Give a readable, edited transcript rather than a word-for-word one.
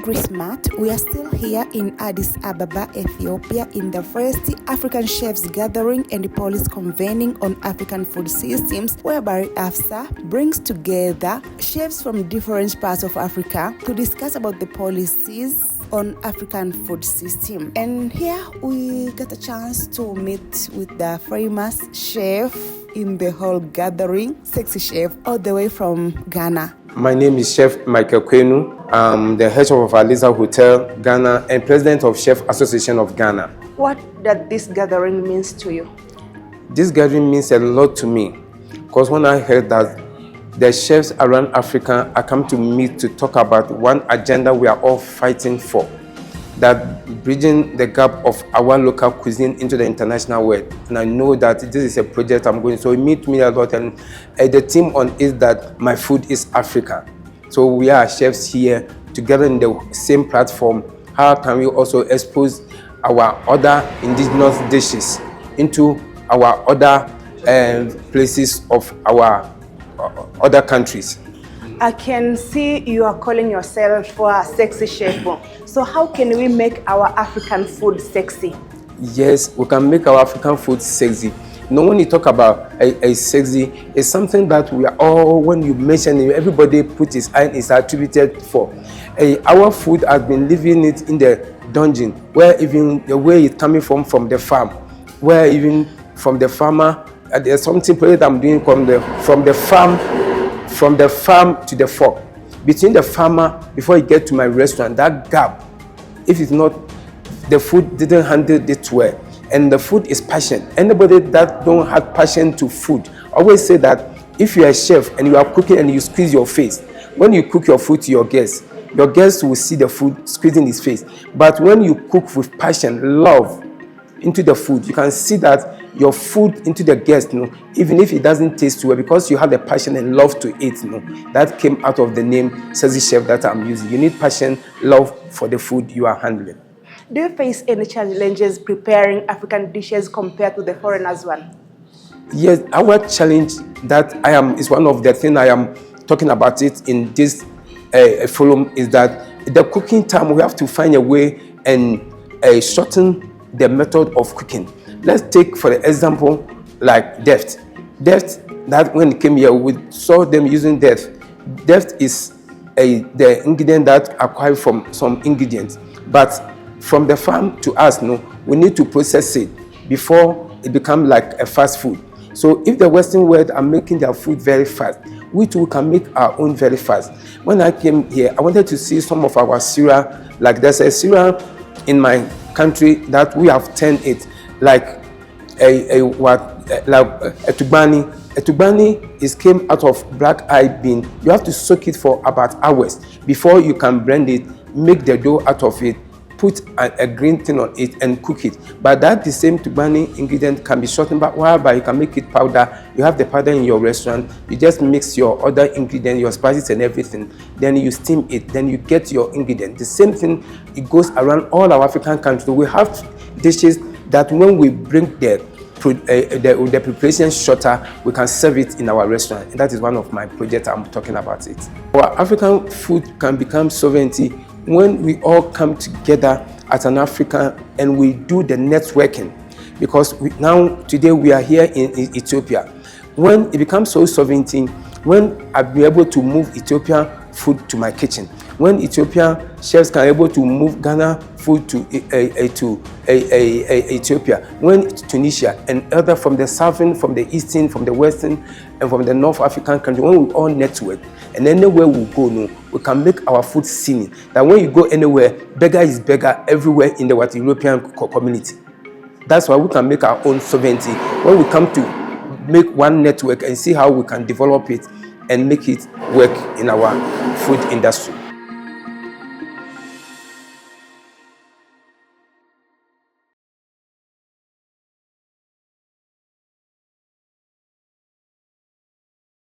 Grace Matt. We are still here in Addis Ababa, Ethiopia, in the first African Chefs Gathering and Policy Convening on African Food Systems, whereby AFSA brings together chefs from different parts of Africa to discuss about the policies on African food system. And here we get a chance to meet with the famous chef in the whole gathering, Sexy Chef, all the way from Ghana. My name is Chef Michael Kwenu. I'm the head of Aliza Hotel, Ghana, and president of Chef Association of Ghana. What does this gathering means to you? This gathering means a lot to me, because when I heard that the chefs around Africa are come to meet to talk about one agenda we are all fighting for, that bridging the gap of our local cuisine into the international world. And I know that this is a project I'm going, so it means me a lot. And the theme on is that my food is Africa. So we are chefs here together in the same platform. How can we also expose our other indigenous dishes into our other places of our other countries? I can see you are calling yourself a sexy chef. So how can we make our African food sexy? Yes, we can make our African food sexy. When you talk about a sexy, it's something that we are all, when you mention it, everybody put his eye is attributed for. Our food has been living it in the dungeon, where even the way it's coming from the farm, where even from the farmer, there's something that I'm doing from the farm to the fork. Between the farmer, before you get to my restaurant, that gap, if it's not, the food didn't handle it well. And the food is passion. Anybody that don't have passion to food, always say that if you are a chef and you are cooking and you squeeze your face, when you cook your food to your guests will see the food squeezing his face. But when you cook with passion, love into the food, you can see that your food into the guest, even if it doesn't taste well, because you have the passion and love to eat, that came out of the name Sexy Chef that I'm using. You need passion, love for the food you are handling. Do you face any challenges preparing African dishes compared to the foreigners one? Yes, our challenge that is one of the things I am talking about it in this forum is that the cooking time, we have to find a way and shorten the method of cooking. Let's take for example like Deft. Deft, that when it came here, we saw them using Deft. Deft is the ingredient that acquired from some ingredients, but from the farm to us, we need to process it before it becomes like a fast food. So if the Western world are making their food very fast, we too can make our own very fast. When I came here, I wanted to see some of our cereal. Like there's a cereal in my country that we have turned it like a tubani. A tubani came out of black-eyed bean. You have to soak it for about hours before you can blend it, make the dough out of it, put a green thing on it and cook it. But that the same tubani ingredient can be shortened, but whereby you can make it powder. You have the powder in your restaurant, you just mix your other ingredient, your spices and everything, then you steam it, then you get your ingredient. The same thing, it goes around all our African countries. We have dishes that when we bring the preparation shorter, we can serve it in our restaurant. And that is one of my projects I'm talking about it. Our African food can become sovereignty when we all come together as an African and we do the networking. Because today we are here in Ethiopia. When it becomes so sovereignty, when I'll be able to move Ethiopian food to my kitchen, when Ethiopian chefs can able to move Ghana food to Ethiopia, when Tunisia and other from the southern, from the eastern, from the western, and from the North African country, when we all network, and anywhere we go, we can make our food singing. That when you go anywhere, beggar is beggar everywhere in the European community. That's why we can make our own sovereignty. When we come to make one network and see how we can develop it and make it work in our food industry.